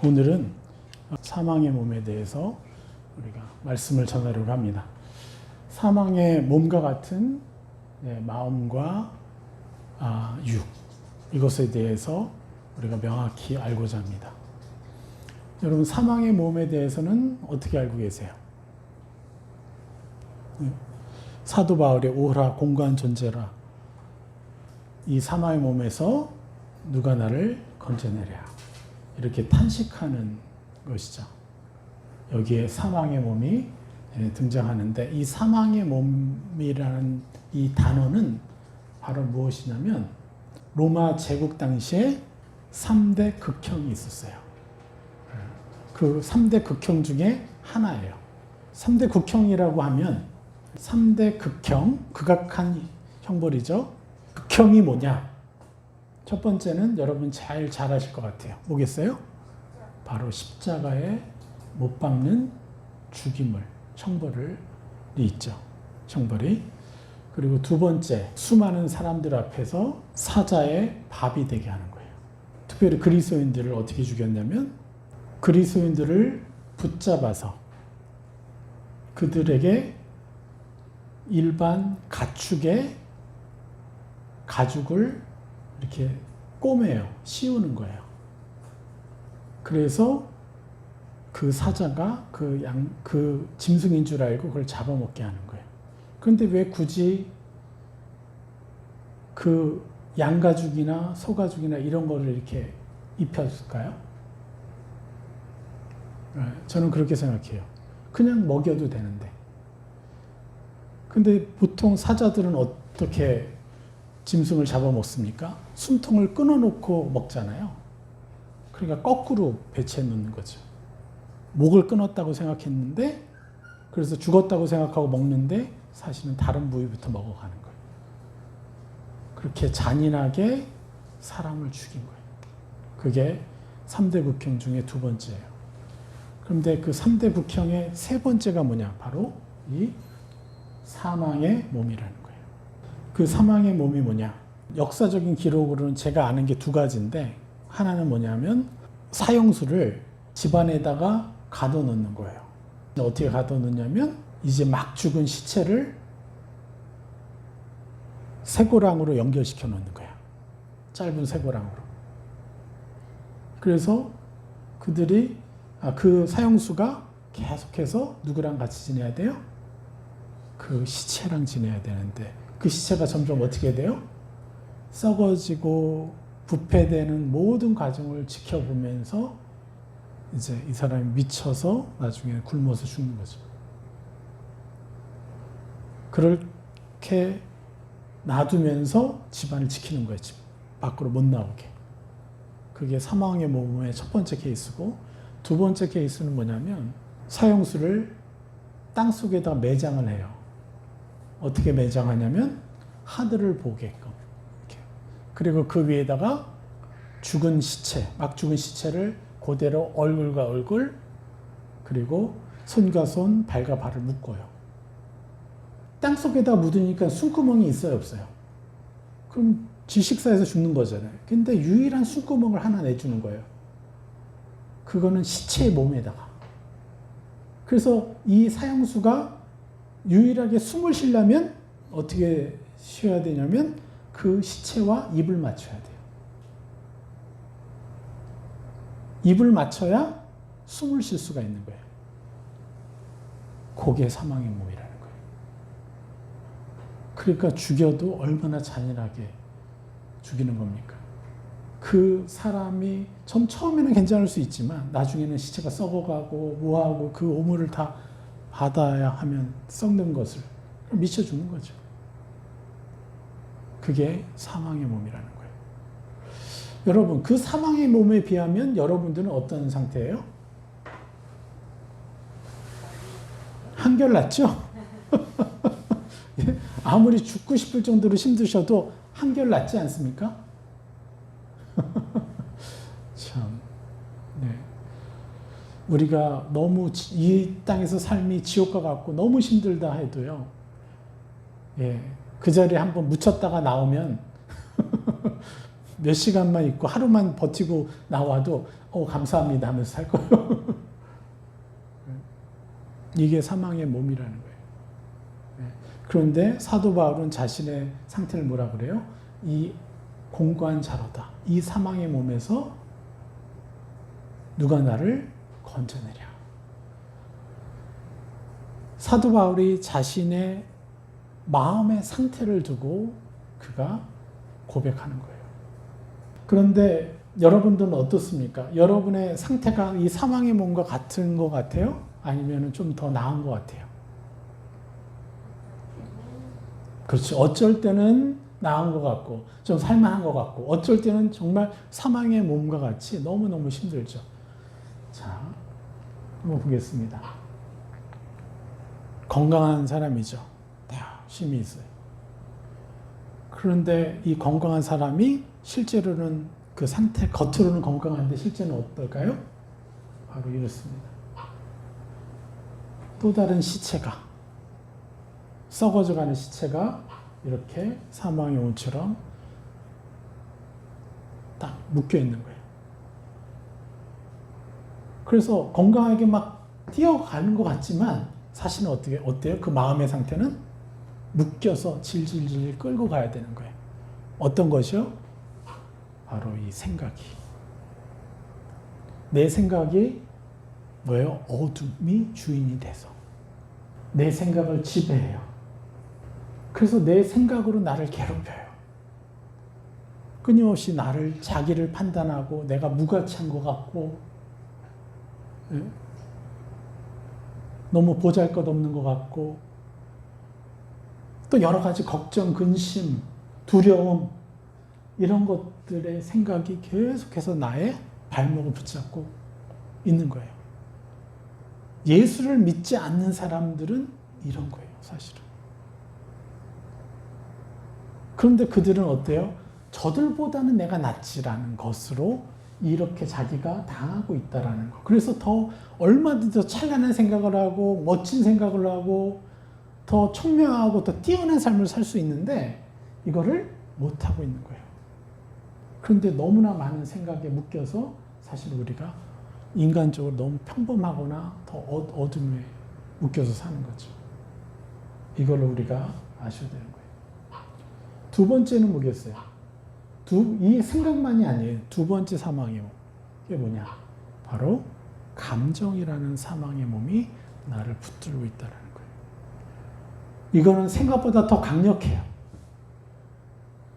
오늘은 사망의 몸에 대해서 우리가 말씀을 전하려고 합니다. 사망의 몸과 같은 마음과 육, 이것에 대해서 우리가 명확히 알고자 합니다. 여러분, 사망의 몸에 대해서는 어떻게 알고 계세요? 사도 바울의 오라 공고한 존재라, 이 사망의 몸에서 누가 나를 건져내랴, 이렇게 탄식하는 것이죠. 여기에 사망의 몸이 등장하는데, 이 사망의 몸이라는 이 단어는 바로 무엇이냐면 로마 제국 당시에 3대 극형이 있었어요. 그 3대 극형 중에 하나예요. 3대 극형이라고 하면 3대 극형, 극악한 형벌이죠. 극형이 뭐냐? 첫 번째는 여러분 잘 아실 것 같아요. 뭐겠어요? 바로 십자가에 못 박는 죽임을, 형벌이 있죠. 형벌이. 그리고 두 번째, 수많은 사람들 앞에서 사자의 밥이 되게 하는 거예요. 특별히 그리스도인들을 어떻게 죽였냐면, 그리스도인들을 붙잡아서 그들에게 일반 가축의 가죽을 이렇게 꼬매요. 씌우는 거예요. 그래서 그 사자가 그 짐승인 줄 알고 그걸 잡아먹게 하는 거예요. 그런데 왜 굳이 그 양가죽이나 소가죽이나 이런 거를 이렇게 입혔을까요? 저는 그렇게 생각해요. 그냥 먹여도 되는데. 근데 보통 사자들은 어떻게 짐승을 잡아먹습니까? 숨통을 끊어놓고 먹잖아요. 그러니까 거꾸로 배치해 놓는 거죠. 목을 끊었다고 생각했는데, 그래서 죽었다고 생각하고 먹는데 사실은 다른 부위부터 먹어가는 거예요. 그렇게 잔인하게 사람을 죽인 거예요. 그게 3대 극형 중에 두 번째예요. 그런데 그 3대 극형의 세 번째가 뭐냐? 바로 이 사망의 몸이라는 거예요. 그 사망의 몸이 뭐냐? 역사적인 기록으로는 제가 아는 게 두 가지인데, 하나는 뭐냐면 사형수를 집안에다가 가둬놓는 거예요. 어떻게 가둬놓냐면, 이제 막 죽은 시체를 쇠고랑으로 연결시켜 놓는 거야. 짧은 쇠고랑으로. 그래서 그들이 그 사형수가 계속해서 누구랑 같이 지내야 돼요? 그 시체랑 지내야 되는데, 그 시체가 점점 어떻게 돼요? 썩어지고 부패되는 모든 과정을 지켜보면서 이제 이 사람이 미쳐서 나중에 굶어서 죽는 거죠. 그렇게 놔두면서 집안을 지키는 거예요. 집 밖으로 못 나오게. 그게 사망의 몸의 첫 번째 케이스고, 두 번째 케이스는 뭐냐면 사형수를 땅속에다 매장을 해요. 어떻게 매장하냐면 하늘을 보게끔 이렇게. 그리고 그 위에다가 죽은 시체, 막 죽은 시체를 그대로 얼굴과 얼굴, 그리고 손과 손, 발과 발을 묶어요. 땅속에다 묻으니까 숨구멍이 있어요, 없어요? 그럼 질식사에서 죽는 거잖아요. 근데 유일한 숨구멍을 하나 내주는 거예요. 그거는 시체의 몸에다가. 그래서 이 사형수가 유일하게 숨을 쉬려면 어떻게 쉬어야 되냐면 그 시체와 입을 맞춰야 돼요. 입을 맞춰야 숨을 쉴 수가 있는 거예요. 그게 사망의 몸이라는 거예요. 그러니까 죽여도 얼마나 잔인하게 죽이는 겁니까? 그 사람이 처음에는 괜찮을 수 있지만 나중에는 시체가 썩어가고 뭐하고 그 오물을 다 받아야 하면 썩는 것을 미쳐 죽는 거죠. 그게 사망의 몸이라는 거예요. 여러분, 그 사망의 몸에 비하면 여러분들은 어떤 상태예요? 한결 낫죠? 아무리 죽고 싶을 정도로 힘드셔도 한결 낫지 않습니까? 참, 네. 우리가 너무 이 땅에서 삶이 지옥과 같고 너무 힘들다 해도요, 그 자리에 한번 묻혔다가 나오면 몇 시간만 있고 하루만 버티고 나와도 감사합니다 하면서 살 거예요. 이게 사망의 몸이라는 거예요. 그런데 사도 바울은 자신의 상태를 뭐라 그래요? 이 공고한 자로다. 이 사망의 몸에서 누가 나를 건져내랴. 사도 바울이 자신의 마음의 상태를 두고 그가 고백하는 거예요. 그런데 여러분들은 어떻습니까? 여러분의 상태가 이 사망의 몸과 같은 것 같아요? 아니면 좀 더 나은 것 같아요? 그렇죠. 어쩔 때는 나은 것 같고 좀 살만한 것 같고 어쩔 때는 정말 사망의 몸과 같이 너무너무 힘들죠. 자, 한번 보겠습니다. 건강한 사람이죠. 힘이 있어요. 그런데 이 건강한 사람이 실제로는 그 상태, 겉으로는 건강한데 실제는 어떨까요? 바로 이렇습니다. 또 다른 시체가, 썩어져가는 시체가 이렇게 사망의 옷처럼 딱 묶여 있는 거예요. 그래서 건강하게 막 뛰어가는 것 같지만 사실은 어때요? 그 마음의 상태는 묶여서 질질질 끌고 가야 되는 거예요. 어떤 것이요? 바로 이 생각이. 내 생각이 뭐예요? 어둠이 주인이 돼서 내 생각을 지배해요. 그래서 내 생각으로 나를 괴롭혀요. 끊임없이 자기를 판단하고 내가 무가치한 것 같고 너무 보잘것없는 것 같고 또 여러 가지 걱정, 근심, 두려움 이런 것들의 생각이 계속해서 나의 발목을 붙잡고 있는 거예요. 예수를 믿지 않는 사람들은 이런 거예요, 사실은. 그런데 그들은 어때요? 저들보다는 내가 낫지라는 것으로 이렇게 자기가 당하고 있다라는 거. 그래서 더 얼마든지 더 찬란한 생각을 하고 멋진 생각을 하고 더 청명하고 더 뛰어난 삶을 살 수 있는데 이거를 못하고 있는 거예요. 그런데 너무나 많은 생각에 묶여서 사실 우리가 인간적으로 너무 평범하거나 더 어둠에 묶여서 사는 거죠. 이걸 우리가 아셔야 되는 거예요. 두 번째는 뭐겠어요? 이 생각만이 아니에요. 두 번째 사망의 몸. 이게 뭐냐? 바로 감정이라는 사망의 몸이 나를 붙들고 있다는 거예요. 이거는 생각보다 더 강력해요.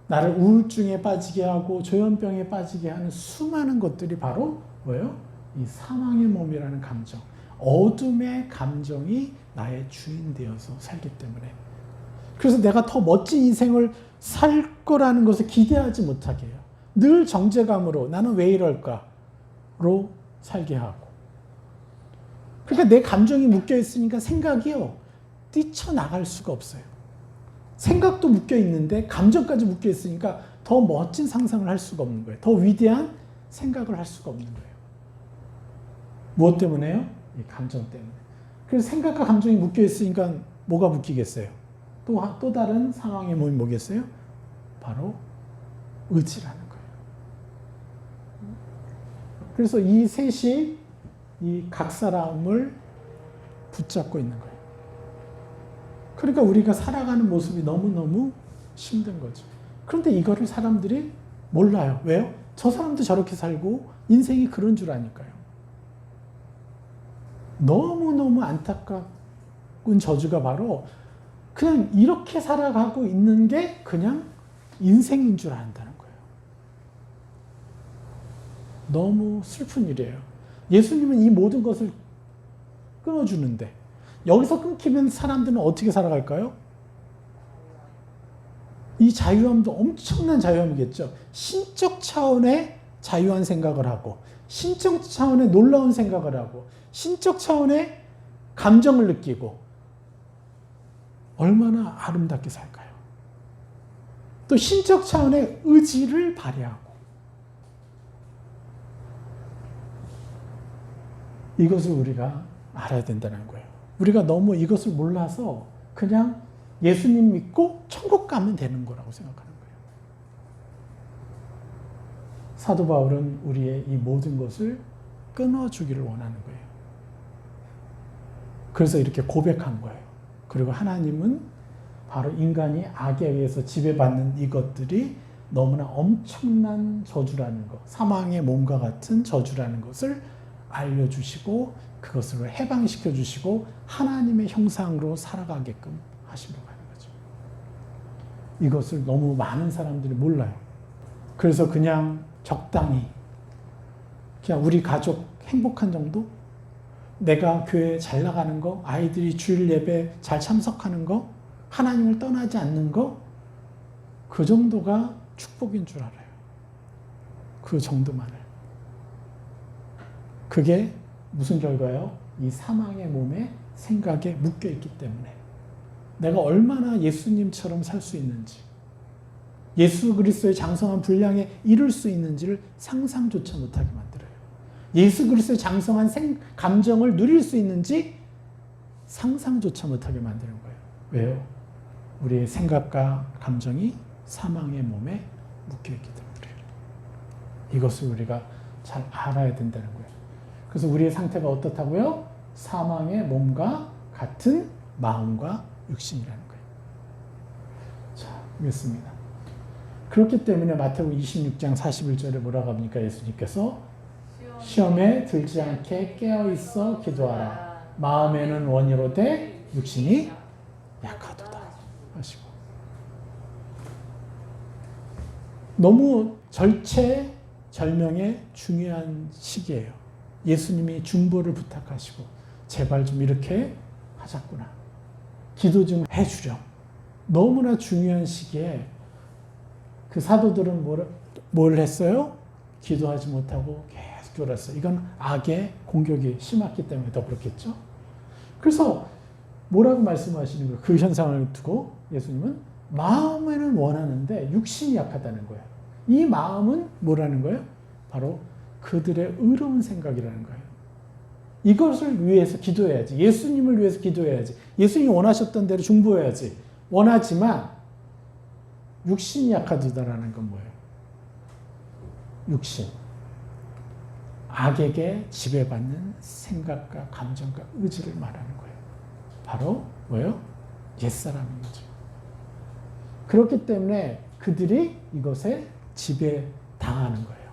나를 우울증에 빠지게 하고 조현병에 빠지게 하는 수많은 것들이 바로 뭐예요? 이 사망의 몸이라는 감정. 어둠의 감정이 나의 주인 되어서 살기 때문에. 그래서 내가 더 멋진 인생을 살 거라는 것을 기대하지 못하게 해요. 늘 정죄감으로 나는 왜 이럴까로 살게 하고. 그러니까 내 감정이 묶여 있으니까 생각이요. 뛰쳐나갈 수가 없어요. 생각도 묶여 있는데 감정까지 묶여 있으니까 더 멋진 상상을 할 수가 없는 거예요. 더 위대한 생각을 할 수가 없는 거예요. 무엇 때문에요? 이 감정 때문에. 그래서 생각과 감정이 묶여 있으니까 뭐가 묶이겠어요? 또 다른 상황의 몸이 뭐겠어요? 바로 의지라는 거예요. 그래서 이 셋이 이 각 사람을 붙잡고 있는 거예요. 그러니까 우리가 살아가는 모습이 너무너무 힘든 거죠. 그런데 이거를 사람들이 몰라요. 왜요? 저 사람도 저렇게 살고 인생이 그런 줄 아니까요. 너무너무 안타까운 저주가 바로 그냥 이렇게 살아가고 있는 게 그냥 인생인 줄 안다는 거예요. 너무 슬픈 일이에요. 예수님은 이 모든 것을 끊어주는데 여기서 끊기면 사람들은 어떻게 살아갈까요? 이 자유함도 엄청난 자유함이겠죠. 신적 차원의 자유한 생각을 하고 신적 차원의 놀라운 생각을 하고 신적 차원의 감정을 느끼고 얼마나 아름답게 살까요? 또 신적 차원의 의지를 발휘하고 이것을 우리가 알아야 된다는 거예요. 우리가 너무 이것을 몰라서 그냥 예수님 믿고 천국 가면 되는 거라고 생각하는 거예요. 사도 바울은 우리의 이 모든 것을 끊어주기를 원하는 거예요. 그래서 이렇게 고백한 거예요. 그리고 하나님은 바로 인간이 악에 의해서 지배받는 이것들이 너무나 엄청난 저주라는 것, 사망의 몸과 같은 저주라는 것을 알려주시고 그것을 해방시켜 주시고 하나님의 형상으로 살아가게끔 하시려고 하는 거죠. 이것을 너무 많은 사람들이 몰라요. 그래서 그냥 적당히 그냥 우리 가족 행복한 정도? 내가 교회 잘 나가는 거, 아이들이 주일 예배 잘 참석하는 거, 하나님을 떠나지 않는 거, 그 정도가 축복인 줄 알아요. 그 정도만을. 그게 무슨 결과예요? 이 사망의 몸에 생각에 묶여있기 때문에 내가 얼마나 예수님처럼 살 수 있는지, 예수 그리스도의 장성한 분량에 이룰 수 있는지를 상상조차 못하게 만들어요. 예수 그리스도의 장성한 감정을 누릴 수 있는지 상상조차 못하게 만드는 거예요. 왜요? 우리의 생각과 감정이 사망의 몸에 묶여있기 때문에 그래요. 이것을 우리가 잘 알아야 된다는 거예요. 그래서 우리의 상태가 어떻다고요? 사망의 몸과 같은 마음과 육신이라는 거예요. 자, 보겠습니다. 그렇기 때문에 마태복음 26장 41절에 뭐라고 합니까? 예수님께서 시험에 들지 않게 깨어있어 기도하라. 마음에는 원이로되 육신이 약하도다 하시고, 너무 절체절명의 중요한 시기예요. 예수님이 중보를 부탁하시고 제발 좀 이렇게 하자꾸나, 기도 좀 해주렴. 너무나 중요한 시기에 그 사도들은 뭘 했어요? 기도하지 못하고 계속 졸았어요. 이건 악의 공격이 심했기 때문에 더 그렇겠죠. 그래서 뭐라고 말씀하시는 거예요? 그 현상을 두고 예수님은 마음에는 원하는데 육신이 약하다는 거예요. 이 마음은 뭐라는 거예요? 바로 그들의 의로운 생각이라는 거예요. 이것을 위해서 기도해야지. 예수님을 위해서 기도해야지. 예수님이 원하셨던 대로 중보해야지. 원하지만 육신이 약하다라는 건 뭐예요? 육신. 악에게 지배받는 생각과 감정과 의지를 말하는 거예요. 바로 뭐예요? 옛사람인 거죠. 그렇기 때문에 그들이 이것에 지배당하는 거예요.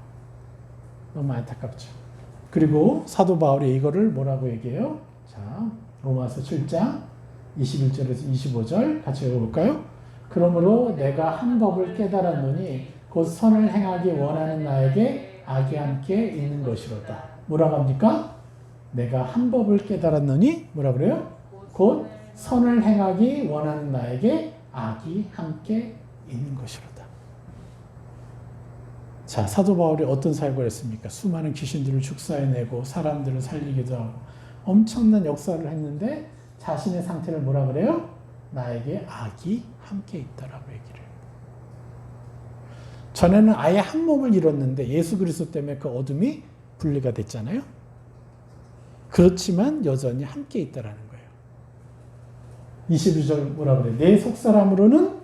너무 안타깝죠. 그리고 사도 바울이 이거를 뭐라고 얘기해요? 자, 로마서 7장 21절에서 25절 같이 읽어볼까요? 그러므로 내가 한 법을 깨달았노니 곧 선을 행하기 원하는 나에게 악이 함께 있는 것이로다. 뭐라고 합니까? 내가 한 법을 깨달았노니 뭐라 그래요? 곧 선을 행하기 원하는 나에게 악이 함께 있는 것이로다. 자, 사도 바울이 어떤 사역을 했습니까? 수많은 귀신들을 축사해내고 사람들을 살리기도 하고 엄청난 역사를 했는데 자신의 상태를 뭐라 그래요? 나에게 악이 함께 있다라고 얘기를 해요. 전에는 아예 한 몸을 잃었는데 예수 그리스도 때문에 그 어둠이 분리가 됐잖아요. 그렇지만 여전히 함께 있다라는 거예요. 22절 뭐라 그래요? 내 속사람으로는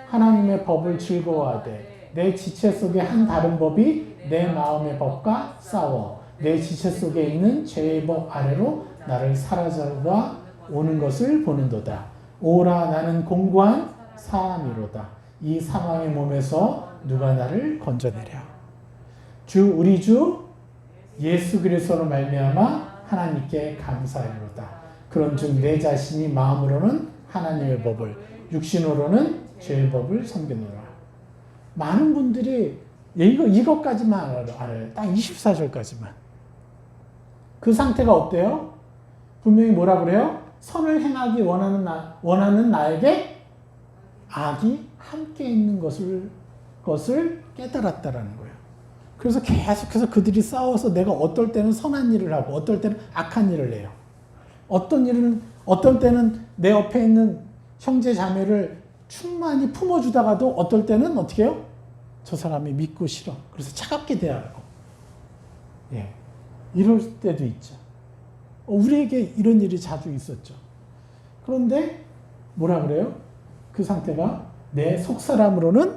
하나님의 법을 즐거워하되 내 지체 속에 한 다른 법이 내 마음의 법과 싸워 내 지체 속에 있는 죄의 법 아래로 나를 사로잡아 오는 것을 보는도다. 오라 나는 공고한 사람이로다. 이 사망의 몸에서 누가 나를 건져내랴. 우리 주 예수 그리스도로 말미암아 하나님께 감사하리로다. 그런즉 내 자신이 마음으로는 하나님의 법을 육신으로는 죄의 법을 섬기노라. 많은 분들이 이것까지만 알아요. 딱 24절까지만. 그 상태가 어때요? 분명히 뭐라 그래요? 선을 행하기 원하는 나에게 악이 함께 있는 것을 깨달았다라는 거예요. 그래서 계속해서 그들이 싸워서 내가 어떨 때는 선한 일을 하고 어떨 때는 악한 일을 해요. 어떤 때는 내 옆에 있는 형제 자매를 충만히 품어주다가도 어떨 때는 어떻게 해요? 저 사람이 믿고 싫어. 그래서 차갑게 대하고. 예. 이럴 때도 있죠. 우리에게 이런 일이 자주 있었죠. 그런데 뭐라 그래요? 그 상태가 내 속사람으로는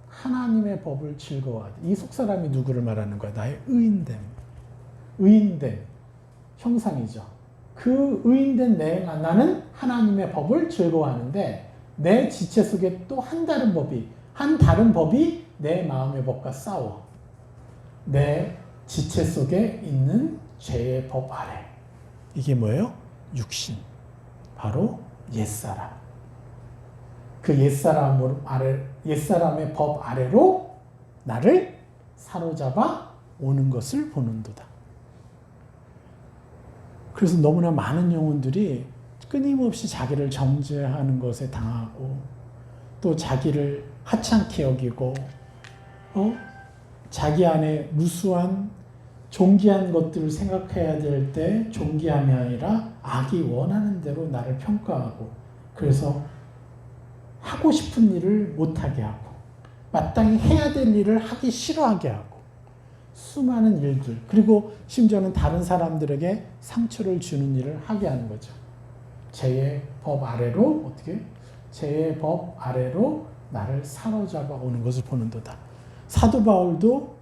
하나님의 법을 즐거워하다. 이 속사람이 누구를 말하는 거야? 나의 의인됨. 의인된 형상이죠. 그 의인된 나는 하나님의 법을 즐거워하는데 내 지체 속에 또 한 다른 법이 내 마음의 법과 싸워. 내 지체 속에 있는 죄의 법 아래. 이게 뭐예요? 육신. 바로 옛사람. 그 옛사람의 법 아래로 나를 사로잡아 오는 것을 보는도다. 그래서 너무나 많은 영혼들이 끊임없이 자기를 정죄하는 것에 당하고 또 자기를 하찮게 여기고 자기 안에 무수한 존귀한 것들을 생각해야 될 때 존귀함이 아니라 악이 원하는 대로 나를 평가하고 그래서 하고 싶은 일을 못하게 하고 마땅히 해야 될 일을 하기 싫어하게 하고 수많은 일들 그리고 심지어는 다른 사람들에게 상처를 주는 일을 하게 하는 거죠. 죄의 법 아래로 죄의 법 아래로 나를 사로잡아 오는 것을 보는도다. 사도 바울도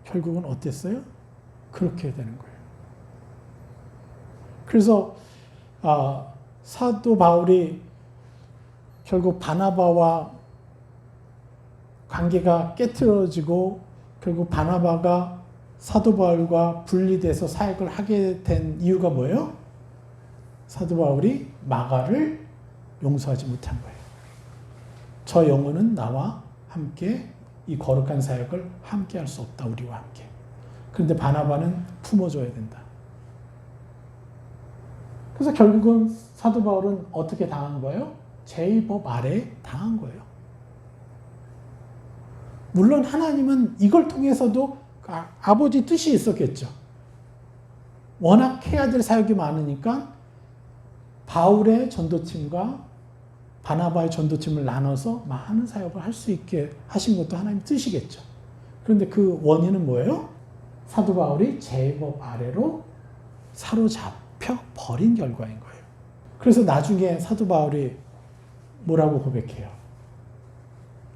결국은 어땠어요? 그렇게 되는 거예요. 그래서 사도 바울이 결국 바나바와 관계가 깨트려지고 결국 바나바가 사도 바울과 분리돼서 사역을 하게 된 이유가 뭐예요? 사도 바울이 마가를 용서하지 못한 거예요. 저 영혼은 나와 함께 이 거룩한 사역을 함께 할 수 없다. 우리와 함께. 그런데 바나바는 품어줘야 된다. 그래서 결국은 사도 바울은 어떻게 당한 거예요? 제1법 아래에 당한 거예요. 물론 하나님은 이걸 통해서도 아버지 뜻이 있었겠죠. 워낙 해야 될 사역이 많으니까 바울의 전도팀과 바나바의 전도팀을 나눠서 많은 사역을 할 수 있게 하신 것도 하나님 뜻이겠죠. 그런데 그 원인은 뭐예요? 사도 바울이 제1법 아래로 사로잡혀 버린 결과인 거예요. 그래서 나중에 사도 바울이 뭐라고 고백해요?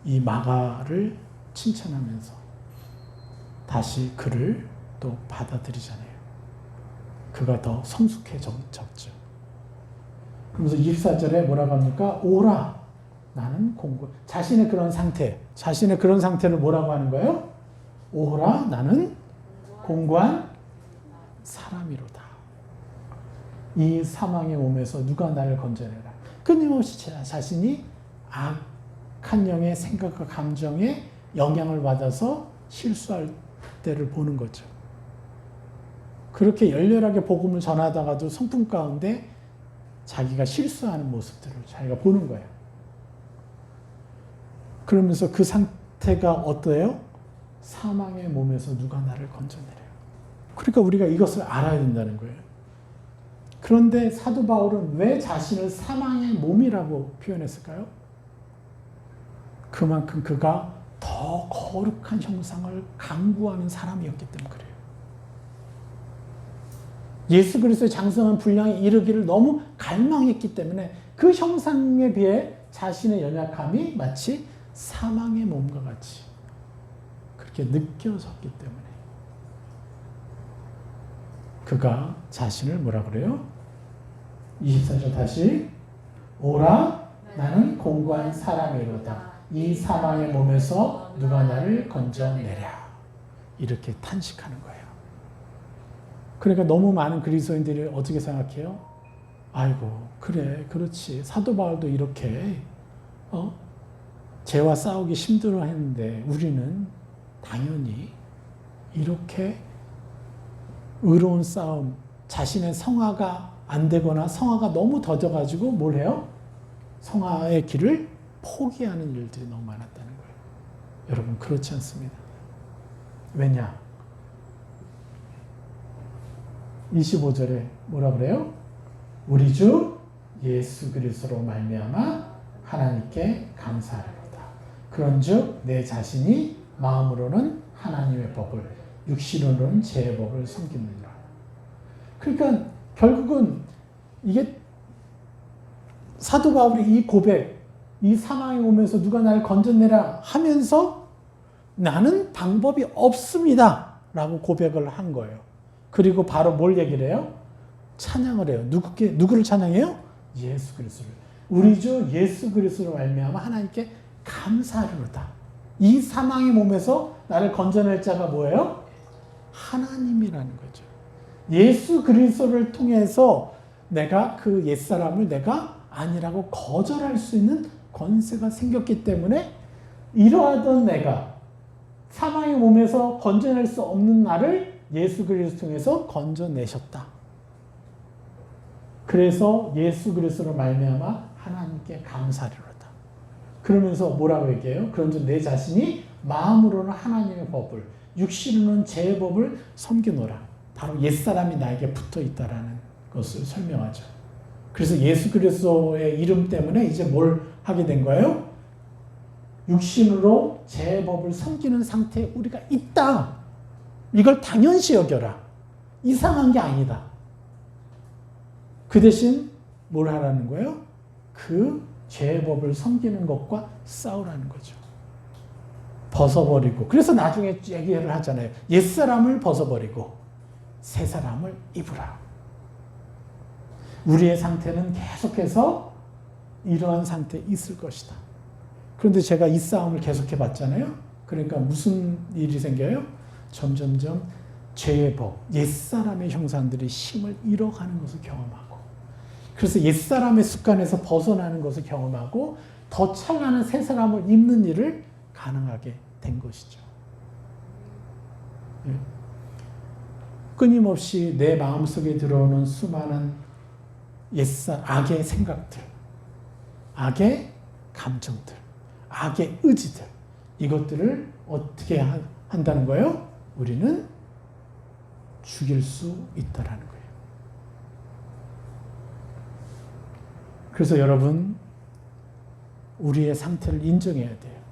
이 마가를 칭찬하면서 다시 그를 또 받아들이잖아요. 그가 더 성숙해졌죠. 그러면서 24절에 뭐라고 합니까? 오라, 나는 자신의 그런 상태를 뭐라고 하는 거예요? 오라, 나는 공고한 사람이로다. 이 사망의 몸에서 누가 나를 건져내라. 끊임없이 자신이 악한 영의 생각과 감정에 영향을 받아서 실수할 때를 보는 거죠. 그렇게 열렬하게 복음을 전하다가도 성품 가운데 자기가 실수하는 모습들을 자기가 보는 거예요. 그러면서 그 상태가 어때요? 사망의 몸에서 누가 나를 건져내려요. 그러니까 우리가 이것을 알아야 된다는 거예요. 그런데 사도 바울은 왜 자신을 사망의 몸이라고 표현했을까요? 그만큼 그가 더 거룩한 형상을 강구하는 사람이었기 때문에 그래요. 예수 그리스도의 장성한 분량에 이르기를 너무 갈망했기 때문에 그 형상에 비해 자신의 연약함이 마치 사망의 몸과 같이 그렇게 느껴졌기 때문에 그가 자신을 뭐라 그래요? 24절 다시 오라 나는 공고한 사람이로다. 이 사망의 몸에서 누가 나를 건져내랴. 이렇게 탄식하는 거예요. 그러니까 너무 많은 그리스도인들이 어떻게 생각해요? 아이고 그래 그렇지 사도 바울도 이렇게 죄와 싸우기 힘들어했는데 우리는 당연히 이렇게 의로운 싸움 자신의 성화가 안 되거나 성화가 너무 더뎌가지고 뭘 해요? 성화의 길을 포기하는 일들이 너무 많았다는 거예요. 여러분 그렇지 않습니다. 왜냐? 25절에 뭐라 그래요? 우리 주 예수 그리스도로 말미암아 하나님께 감사하리로다. 그런즉 내 자신이 마음으로는 하나님의 법을 육신으로는 제 법을 섬기느니라. 그러니까 결국은 이게 사도 바울이 이 고백, 이 사망의 몸에서 누가 나를 건져내라 하면서 나는 방법이 없습니다 라고 고백을 한 거예요. 그리고 바로 뭘 얘기를 해요? 찬양을 해요. 누구를 찬양해요? 예수 그리스도를. 우리 주 예수 그리스도로 말미암아 하나님께 감사하리로다. 이 사망의 몸에서 나를 건져낼 자가 뭐예요? 하나님이라는 거죠. 예수 그리스도를 통해서 내가 그 옛사람을 내가 아니라고 거절할 수 있는 권세가 생겼기 때문에 이러하던 내가 사망의 몸에서 건져낼 수 없는 나를 예수 그리스도 통해서 건져내셨다. 그래서 예수 그리스도로 말미암아 하나님께 감사하리로다. 그러면서 뭐라고 얘기해요? 그런즉 내 자신이 마음으로는 하나님의 법을, 육신으로는 제 법을 섬기노라. 바로 옛사람이 나에게 붙어 있다라는 것을 설명하죠. 그래서 예수 그리스도의 이름 때문에 이제 뭘 하게 된 거예요? 육신으로 제 법을 섬기는 상태에 우리가 있다. 이걸 당연시 여겨라. 이상한 게 아니다. 그 대신 뭘 하라는 거예요? 그 죄의 법을 섬기는 것과 싸우라는 거죠. 벗어버리고. 그래서 나중에 얘기를 하잖아요. 옛사람을 벗어버리고 새 사람을 입으라. 우리의 상태는 계속해서 이러한 상태에 있을 것이다. 그런데 제가 이 싸움을 계속해 봤잖아요. 그러니까 무슨 일이 생겨요? 점점점 죄의 법, 옛사람의 형상들이 힘을 잃어가는 것을 경험하고, 그래서 옛사람의 습관에서 벗어나는 것을 경험하고 더 찬란한 새 사람을 입는 일을 가능하게 된 것이죠. 끊임없이 내 마음속에 들어오는 수많은 악의 생각들, 악의 감정들, 악의 의지들, 이것들을 어떻게 한다는 거예요? 우리는 죽일 수 있다라는 거예요. 그래서 여러분, 우리의 상태를 인정해야 돼요.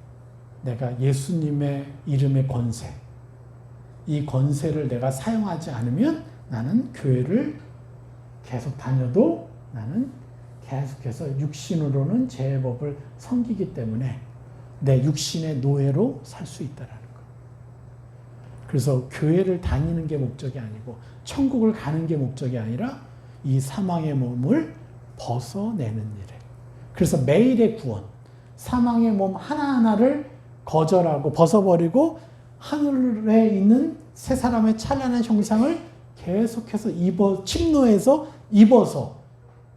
내가 예수님의 이름의 권세, 이 권세를 내가 사용하지 않으면 나는 교회를 계속 다녀도 나는 계속해서 육신으로는 제 법을 섬기기 때문에 내 육신의 노예로 살 수 있다라는 거. 그래서 교회를 다니는 게 목적이 아니고 천국을 가는 게 목적이 아니라 이 사망의 몸을 벗어내는 일에. 그래서 매일의 구원, 사망의 몸 하나하나를 거절하고 벗어버리고 하늘에 있는 새 사람의 찬란한 형상을 계속해서 침노해서 입어서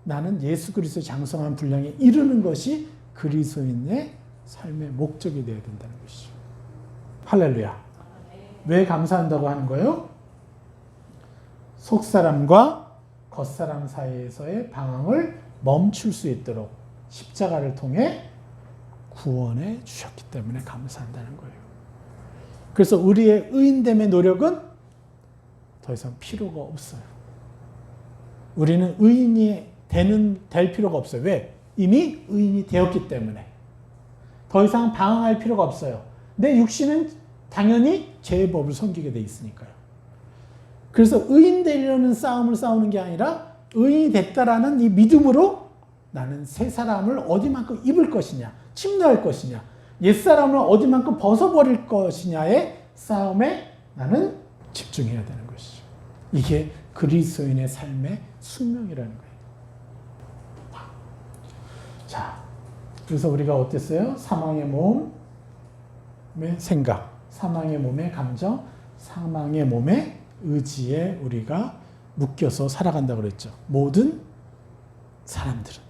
나는 예수 그리스도의 장성한 분량에 이르는 것이 그리스도인의 삶의 목적이 되어야 된다는 것이죠. 할렐루야. 왜 감사한다고 하는 거예요? 속사람과 겉사람 사이에서의 방황을 멈출 수 있도록 십자가를 통해 구원해 주셨기 때문에 감사한다는 거예요. 그래서 우리의 의인됨의 노력은 더 이상 필요가 없어요. 우리는 의인이 될 필요가 없어요. 왜? 이미 의인이 되었기 때문에. 더 이상 방황할 필요가 없어요. 내 육신은 당연히 죄의 법을 섬기게 돼 있으니까요. 그래서 의인 되려는 싸움을 싸우는 게 아니라 의인이 됐다라는 이 믿음으로 나는 새 사람을 어디만큼 입을 것이냐, 침노할 것이냐, 옛사람을 어디만큼 벗어버릴 것이냐의 싸움에 나는 집중해야 되는 것이죠. 이게 그리스도인의 삶의 숙명이라는 거예요. 자, 그래서 우리가 어땠어요? 사망의 몸의 생각, 사망의 몸의 감정, 사망의 몸의 의지에 우리가 묶여서 살아간다고 그랬죠. 모든 사람들은.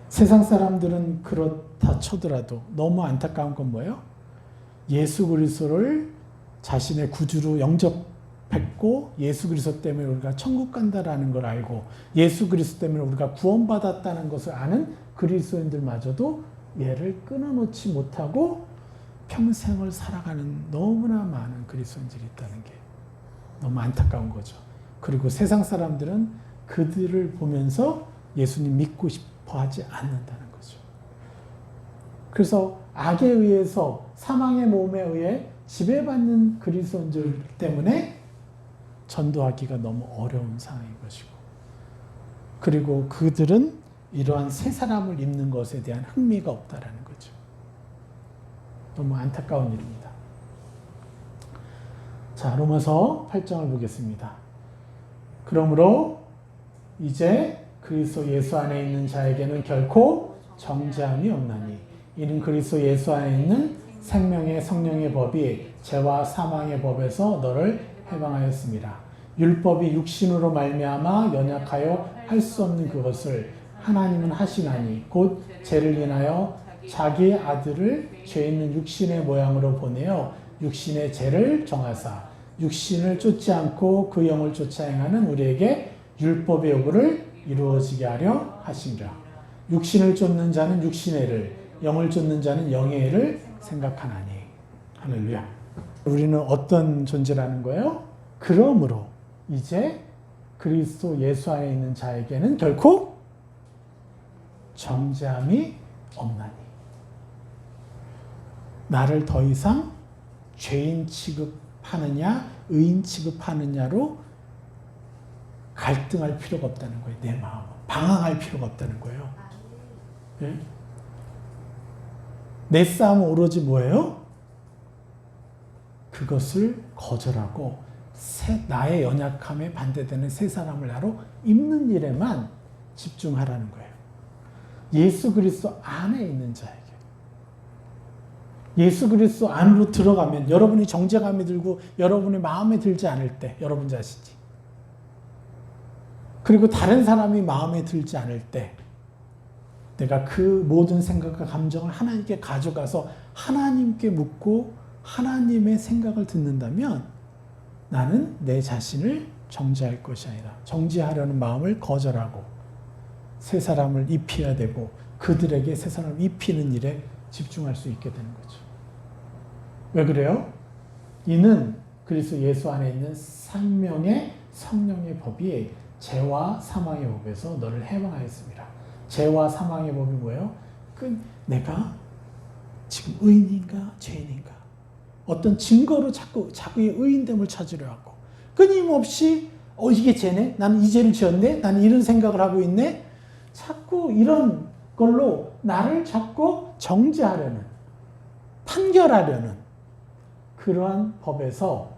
세상 사람들은 그렇다 쳐더라도 너무 안타까운 건 뭐예요? 예수 그리스도를 자신의 구주로 영접했고 예수 그리스도 때문에 우리가 천국 간다라는 걸 알고 예수 그리스도 때문에 우리가 구원받았다는 것을 아는 그리스도인들마저도 얘를 끊어놓지 못하고 평생을 살아가는 너무나 많은 그리스도인들이 있다는 게 너무 안타까운 거죠. 그리고 세상 사람들은 그들을 보면서 예수님 믿고 싶어 하지 않는다는 거죠. 그래서 악에 의해서 사망의 몸에 의해 지배받는 그리스도인들 때문에 전도하기가 너무 어려운 상황인 것이고, 그리고 그들은 이러한 새 사람을 입는 것에 대한 흥미가 없다라는 거죠. 너무 안타까운 일입니다. 자, 로마서 8장을 보겠습니다. 그러므로 이제 그리스도 예수 안에 있는 자에게는 결코 정죄함이 없나니 이는 그리스도 예수 안에 있는 생명의 성령의 법이 죄와 사망의 법에서 너를 해방하였습니다. 율법이 육신으로 말미암아 연약하여 할 수 없는 그것을 하나님은 하시나니 곧 죄를 인하여 자기 아들을 죄 있는 육신의 모양으로 보내어 육신의 죄를 정하사 육신을 쫓지 않고 그 영을 쫓아 행하는 우리에게 율법의 요구를 이루어지게 하려 하심이라. 육신을 쫓는 자는 육신의 애를, 영을 쫓는 자는 영의 애를 생각하나니. 할렐루야. 우리는 어떤 존재라는 거예요? 그러므로 이제 그리스도 예수 안에 있는 자에게는 결코 정죄함이 없나니. 나를 더 이상 죄인 취급하느냐 의인 취급하느냐로 갈등할 필요가 없다는 거예요. 내 마음은 방황할 필요가 없다는 거예요. 네? 내 싸움은 오로지 뭐예요? 그것을 거절하고 나의 연약함에 반대되는 새 사람을 나로 입는 일에만 집중하라는 거예요. 예수 그리스도 안에 있는 자에게. 예수 그리스도 안으로 들어가면 여러분이 정죄감이 들고 여러분의 마음에 들지 않을 때 여러분 자신이, 그리고 다른 사람이 마음에 들지 않을 때 내가 그 모든 생각과 감정을 하나님께 가져가서 하나님께 묻고 하나님의 생각을 듣는다면 나는 내 자신을 정죄할 것이 아니라 정죄하려는 마음을 거절하고 새 사람을 입혀야 되고 그들에게 새 사람을 입히는 일에 집중할 수 있게 되는 거죠. 왜 그래요? 이는 그리스도 예수 안에 있는 생명의 성령의 법이 죄와 사망의 법에서 너를 해방하였습니다. 죄와 사망의 법이 뭐예요? 내가 지금 의인인가 죄인인가 어떤 증거로 자꾸 자기의 의인됨을 찾으려 하고 끊임없이 이게 죄네? 나는 이 죄를 지었네? 나는 이런 생각을 하고 있네? 자꾸 이런 걸로 나를 자꾸 정죄하려는, 판결하려는 그러한 법에서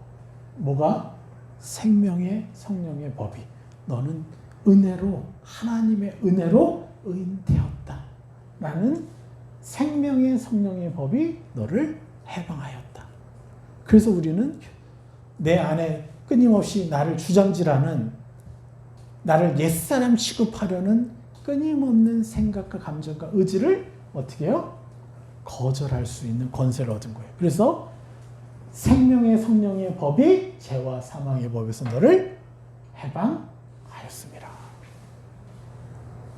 뭐가? 생명의 성령의 법이 너는 은혜로, 하나님의 은혜로 의인되었다 라는 생명의 성령의 법이 너를 해방하였다. 그래서 우리는 내 안에 끊임없이 나를 주장질하는, 나를 옛사람 취급하려는 끊임없는 생각과 감정과 의지를 어떻게 해요? 거절할 수 있는 권세를 얻은 거예요. 그래서 생명의 성령의 법이 죄와 사망의 법에서 너를 해방하였습니다.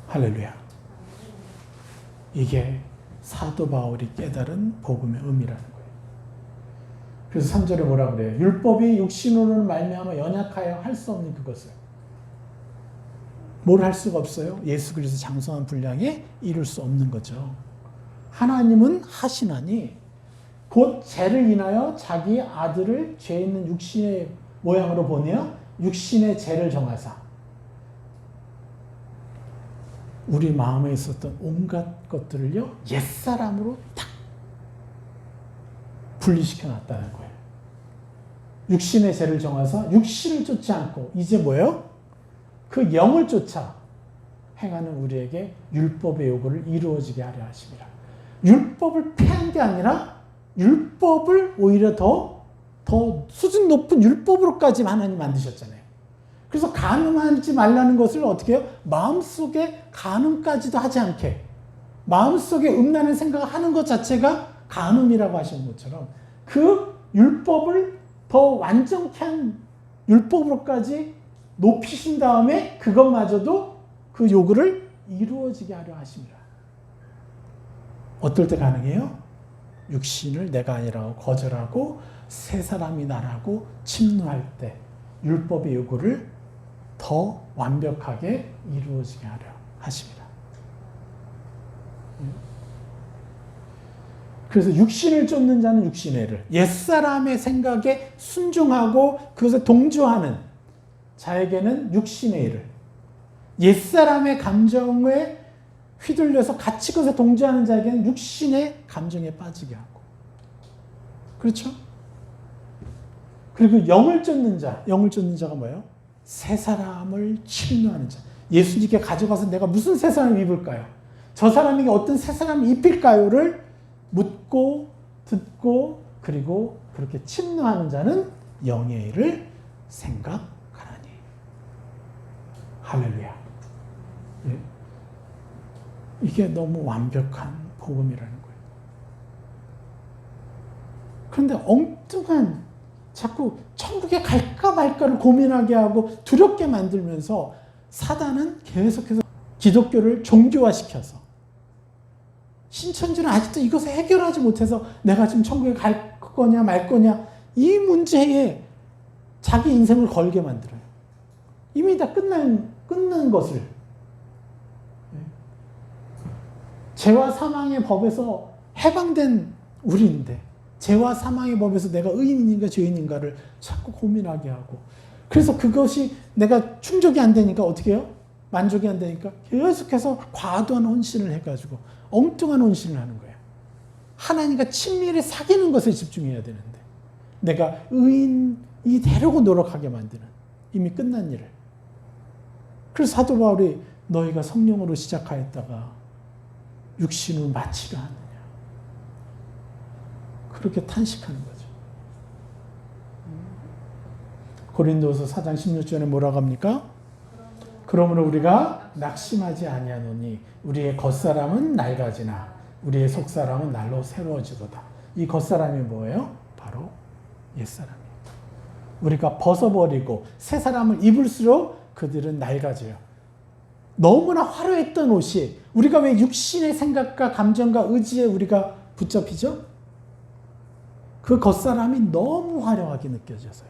할렐루야. 이게 사도 바울이 깨달은 복음의 의미라는 거예요. 그래서 3절에 뭐라 그래요? 율법이 육신으로는 말미암아 연약하여 할 수 없는 그것을. 뭘 할 수가 없어요? 예수 그리스도 장성한 분량에 이룰 수 없는 거죠. 하나님은 하시나니 곧 죄를 인하여 자기 아들을 죄 있는 육신의 모양으로 보내어 육신의 죄를 정하사 우리 마음에 있었던 온갖 것들을요 옛사람으로 딱 분리시켜 놨다는 거예요. 육신의 죄를 정하사 육신을 쫓지 않고 이제 뭐예요? 그 영을 쫓아 행하는 우리에게 율법의 요구를 이루어지게 하려 하십니다. 율법을 폐한 게 아니라 율법을 오히려 더 수준 높은 율법으로까지 하나님 만드셨잖아요. 그래서 간음하지 말라는 것을 어떻게 해요? 마음속에 간음까지도 하지 않게 마음속에 음란한 생각을 하는 것 자체가 간음이라고 하시는 것처럼 그 율법을 더 완전케 한 율법으로까지 높이신 다음에 그것마저도 그 요구를 이루어지게 하려 하십니다. 어떨 때 가능해요? 육신을 내가 아니라고 거절하고 새 사람이 나라고 침노할 때 율법의 요구를 더 완벽하게 이루어지게 하려 하십니다. 그래서 육신을 쫓는 자는 육신의 애를, 옛사람의 생각에 순종하고 그것에 동조하는 자에게는 육신의 애를, 옛사람의 감정에 휘둘려서 같이 그것에 동조하는 자에게는 육신의 감정에 빠지게 하고. 그렇죠? 그리고 영을 쫓는 자. 영을 쫓는 자가 뭐예요? 새 사람을 침노하는 자. 예수님께 가져가서 내가 무슨 새 사람을 입을까요? 저 사람에게 어떤 새 사람을 입힐까요?를 묻고 듣고 그리고 그렇게 침노하는 자는 영의 일을 생각하나니. 할렐루야. 예? 이게 너무 완벽한 복음이라는 거예요. 그런데 엉뚱한 자꾸 천국에 갈까 말까를 고민하게 하고 두렵게 만들면서 사단은 계속해서 기독교를 종교화시켜서 신천지는 아직도 이것을 해결하지 못해서 내가 지금 천국에 갈 거냐 말 거냐 이 문제에 자기 인생을 걸게 만들어요. 이미 다 끝난 것을. 죄와 사망의 법에서 해방된 우리인데 죄와 사망의 법에서 내가 의인인가 죄인인가를 자꾸 고민하게 하고 그래서 그것이 내가 충족이 안 되니까 어떻게 해요? 만족이 안 되니까 계속해서 과도한 헌신을 해가지고 엉뚱한 헌신을 하는 거예요. 하나님과 친밀히 사귀는 것에 집중해야 되는데 내가 의인이 되려고 노력하게 만드는 이미 끝난 일을. 그래서 사도 바울이 너희가 성령으로 시작하였다가 육신을 마치려 하느냐. 그렇게 탄식하는 거죠. 고린도서 4장 16절에 뭐라고 합니까? 그러므로 우리가 낙심하지 아니하노니 우리의 겉사람은 낡아지나 우리의 속사람은 날로 새로워지도다. 이 겉사람이 뭐예요? 바로 옛사람이에요. 우리가 벗어버리고 새 사람을 입을수록 그들은 낡아져요. 너무나 화려했던 옷이 우리가 왜 육신의 생각과 감정과 의지에 우리가 붙잡히죠? 그 겉사람이 너무 화려하게 느껴져서요.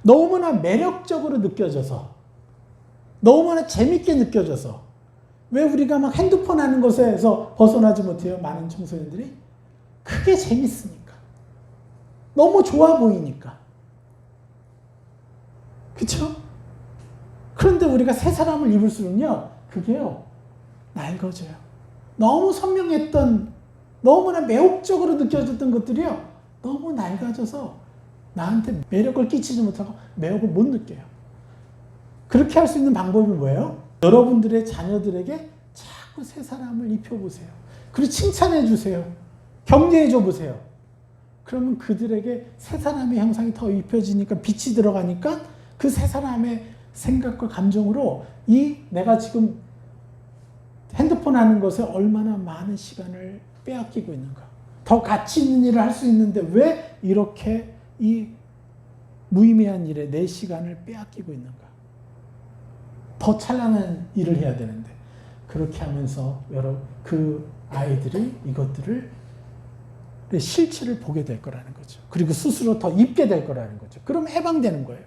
너무나 매력적으로 느껴져서 너무나 재밌게 느껴져서 왜 우리가 막 핸드폰 하는 것에서 벗어나지 못해요? 많은 청소년들이 그게 재밌으니까 너무 좋아 보이니까 그렇죠? 그런데 우리가 새 사람을 입을수록요 그게요 낡아져요. 너무 선명했던 너무나 매혹적으로 느껴졌던 것들이요 너무 낡아져서 나한테 매력을 끼치지 못하고 매력을 못 느껴요. 그렇게 할 수 있는 방법이 뭐예요? 여러분들의 자녀들에게 자꾸 새 사람을 입혀보세요. 그리고 칭찬해 주세요. 격려해 줘 보세요. 그러면 그들에게 새 사람의 형상이 더 입혀지니까 빛이 들어가니까 그 새 사람의 생각과 감정으로 이 내가 지금 핸드폰 하는 것에 얼마나 많은 시간을 빼앗기고 있는가. 더 가치 있는 일을 할 수 있는데 왜 이렇게 이 무의미한 일에 내 시간을 빼앗기고 있는가. 더 찬란한 일을 해야 되는데 그렇게 하면서 여러분 그 아이들이 이것들을 실체를 보게 될 거라는 거죠. 그리고 스스로 더 입게 될 거라는 거죠. 그럼 해방되는 거예요.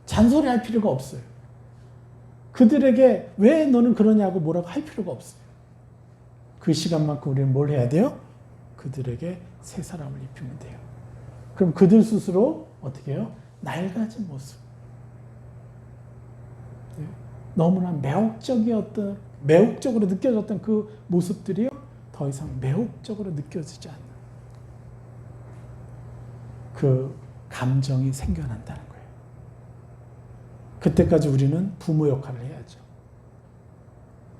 잔소리할 필요가 없어요. 그들에게 왜 너는 그러냐고 뭐라고 할 필요가 없어요. 그 시간만큼 우리는 뭘 해야 돼요? 그들에게 새 사람을 입히면 돼요. 그럼 그들 스스로 어떻게 해요? 낡아진 모습. 너무나 매혹적으로 느껴졌던 그 모습들이요 더 이상 매혹적으로 느껴지지 않는 그 감정이 생겨난다는 거예요. 그때까지 우리는 부모 역할을 해야죠.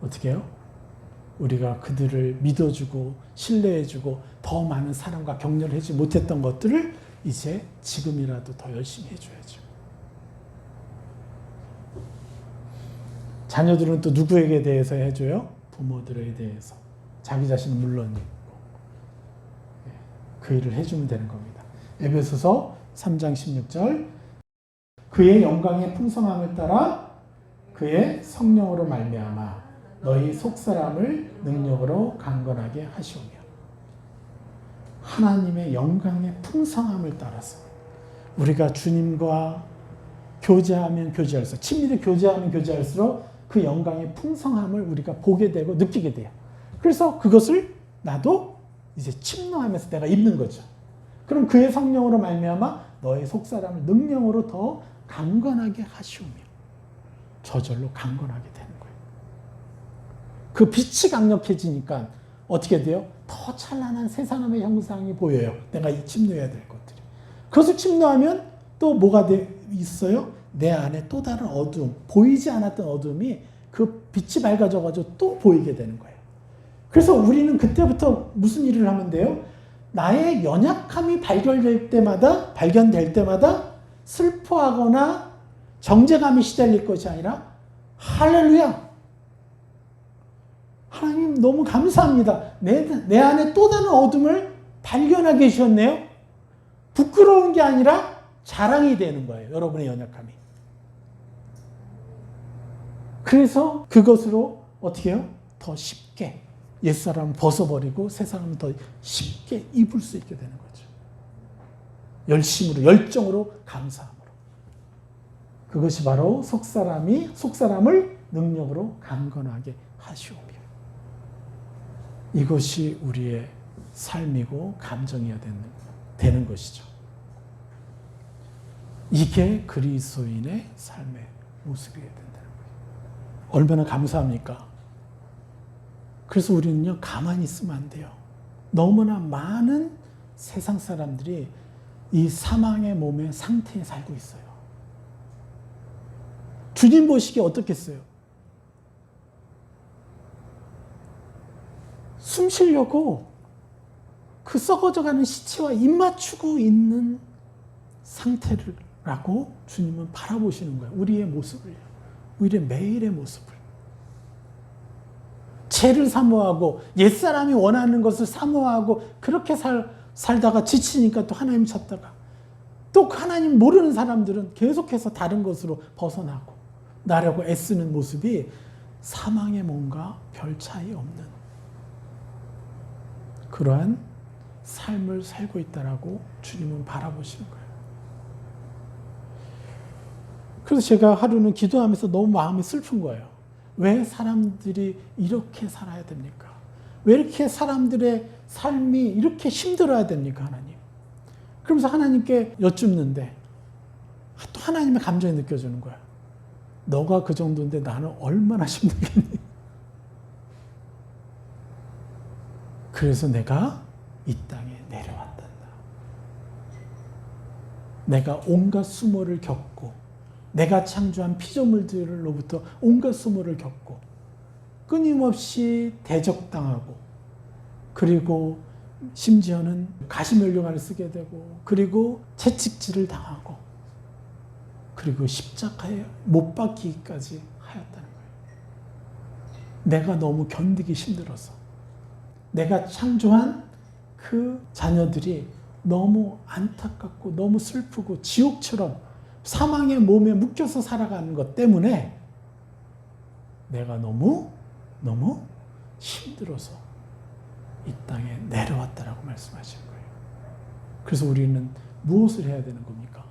어떻게 해요? 우리가 그들을 믿어주고 신뢰해주고 더 많은 사랑과 격려를 해주지 못했던 것들을 이제 지금이라도 더 열심히 해줘야죠. 자녀들은 또 누구에게 대해서 해줘요? 부모들에 대해서. 자기 자신은 물론이고 그 일을 해주면 되는 겁니다. 에베소서 3장 16절 그의 영광의 풍성함을 따라 그의 성령으로 말미암아 너희 속사람을 능력으로 강건하게 하시오며 하나님의 영광의 풍성함을 따라서 우리가 주님과 교제하면 교제할수록 친밀히 교제하면 교제할수록 그 영광의 풍성함을 우리가 보게 되고 느끼게 돼요. 그래서 그것을 나도 이제 침노하면서 내가 입는 거죠. 그럼 그의 성령으로 말미암아 너의 속사람을 능력으로 더 강건하게 하시오며 저절로 강건하게 되는 거예요. 그 빛이 강력해지니까 어떻게 돼요? 더 찬란한 새 사람의 형상이 보여요. 내가 이 침노해야 될 것들이. 그것을 침노하면 또 뭐가 있어요? 내 안에 또 다른 어두움, 보이지 않았던 어두움이 그 빛이 밝아져가지고 또 보이게 되는 거예요. 그래서 우리는 그때부터 무슨 일을 하면 돼요? 나의 연약함이 발견될 때마다 슬퍼하거나 정죄감이 시달릴 것이 아니라 할렐루야! 하나님 너무 감사합니다. 내 안에 또 다른 어둠을 발견하게 해주셨네요. 부끄러운 게 아니라 자랑이 되는 거예요. 여러분의 연약함이. 그래서 그것으로 어떻게 해요? 더 쉽게 옛사람을 벗어버리고 새 사람은 더 쉽게 입을 수 있게 되는 거죠. 열심으로, 열정으로, 감사함으로. 그것이 바로 속사람을 능력으로 강건하게 하시오며. 이것이 우리의 삶이고 감정이어야 되는 것이죠. 이게 그리스도인의 삶의 모습이어야 된다는 거예요. 얼마나 감사합니까? 그래서 우리는요, 가만히 있으면 안 돼요. 너무나 많은 세상 사람들이 이 사망의 몸의 상태에 살고 있어요. 주님 보시기에 어떻겠어요? 숨 쉬려고 그 썩어져가는 시체와 입맞추고 있는 상태라고 주님은 바라보시는 거예요. 우리의 모습을요. 우리의 매일의 모습을. 죄를 사모하고 옛사람이 원하는 것을 사모하고 그렇게 살다가 지치니까 또 하나님 찾다가 또 하나님 모르는 사람들은 계속해서 다른 것으로 벗어나고 나려고 애쓰는 모습이 사망의 몸과 별 차이 없는 그러한 삶을 살고 있다라고 주님은 바라보시는 거예요. 그래서 제가 하루는 기도하면서 너무 마음이 슬픈 거예요. 왜 사람들이 이렇게 살아야 됩니까? 왜 이렇게 사람들의 삶이 이렇게 힘들어야 됩니까, 하나님? 그러면서 하나님께 여쭙는데 또 하나님의 감정이 느껴지는 거야. 너가 그 정도인데 나는 얼마나 힘들겠니? 그래서 내가 이 땅에 내려왔단다. 내가 온갖 수모를 겪고 내가 창조한 피조물들로부터 온갖 수모를 겪고 끊임없이 대적당하고 그리고 심지어는 가시면류관을 쓰게 되고 그리고 채찍질을 당하고 그리고 십자가에 못 박히기까지 하였다는 거예요. 내가 너무 견디기 힘들어서 내가 창조한 그 자녀들이 너무 안타깝고 너무 슬프고 지옥처럼 사망의 몸에 묶여서 살아가는 것 때문에 내가 너무 힘들어서 이 땅에 내려왔다라고 말씀하시는 거예요. 그래서 우리는 무엇을 해야 되는 겁니까?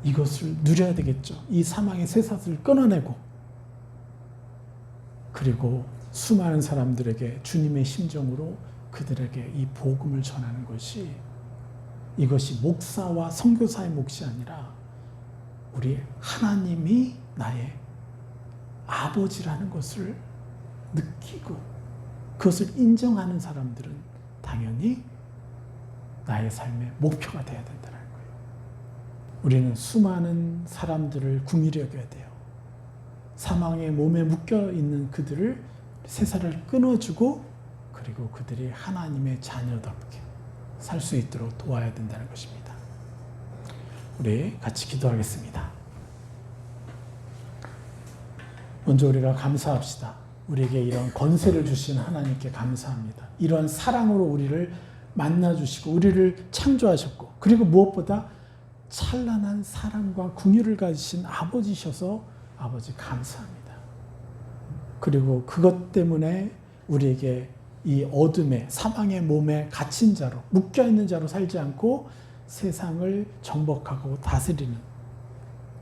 이것을 누려야 되겠죠. 이 사망의 쇠사슬을 끊어내고 그리고 수많은 사람들에게 주님의 심정으로 그들에게 이 복음을 전하는 것이 이것이 목사와 선교사의 몫이 아니라 우리 하나님이 나의 아버지라는 것을 느끼고 그것을 인정하는 사람들은 당연히 나의 삶의 목표가 되어야 된다는 거예요. 우리는 수많은 사람들을 긍휼히 여겨야 돼요. 사망의 몸에 묶여있는 그들을 세살을 끊어주고 그리고 그들이 하나님의 자녀답게 살 수 있도록 도와야 된다는 것입니다. 우리 같이 기도하겠습니다. 먼저 우리가 감사합시다. 우리에게 이런 권세를 주신 하나님께 감사합니다. 이런 사랑으로 우리를 만나주시고 우리를 창조하셨고 그리고 무엇보다 찬란한 사랑과 긍휼을 가지신 아버지셔서 아버지 감사합니다. 그리고 그것 때문에 우리에게 이 어둠의 사망의 몸에 갇힌 자로 묶여있는 자로 살지 않고 세상을 정복하고 다스리는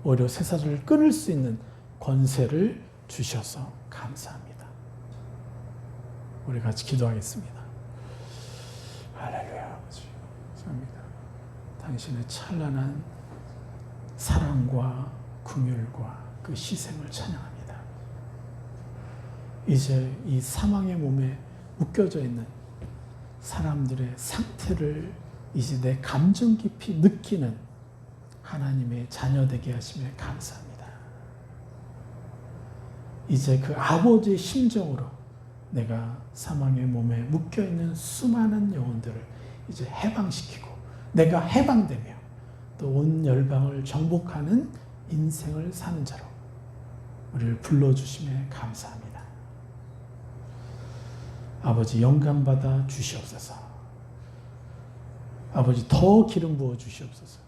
오히려 세상을 끊을 수 있는 권세를 주셔서 감사합니다. 우리 같이 기도하겠습니다. 할렐루야 아버지 감사합니다. 당신의 찬란한 사랑과 긍휼과 그 희생을 찬양합니다. 이제 이 사망의 몸에 묶여져 있는 사람들의 상태를 이제 내 감정 깊이 느끼는 하나님의 자녀 되게 하심에 감사합니다. 이제 그 아버지의 심정으로 내가 사망의 몸에 묶여있는 수많은 영혼들을 이제 해방시키고 내가 해방되며 또 온 열방을 정복하는 인생을 사는 자로 우리를 불러주심에 감사합니다. 아버지 영감 받아 주시옵소서. 아버지 더 기름 부어 주시옵소서.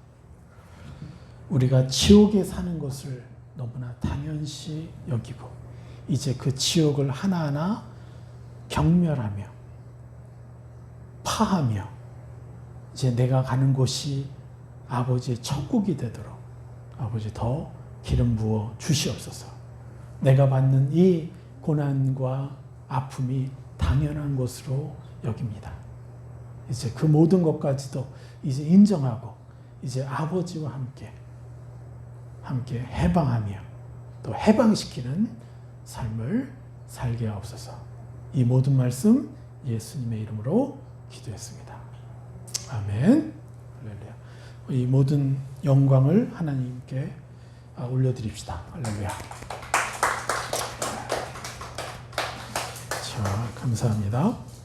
우리가 지옥에 사는 것을 너무나 당연시 여기고 이제 그 지옥을 하나하나 경멸하며 파하며 이제 내가 가는 곳이 아버지의 천국이 되도록 아버지 더 기름 부어 주시옵소서. 내가 받는 이 고난과 아픔이 당연한 것으로 여깁니다. 이제 그 모든 것까지도 이제 인정하고 이제 아버지와 함께 해방하며 또 해방시키는 삶을 살게 하옵소서. 이 모든 말씀 예수님의 이름으로 기도했습니다. 아멘. 할렐루야. 이 모든 영광을 하나님께 올려드립시다. 할렐루야. 자, 감사합니다.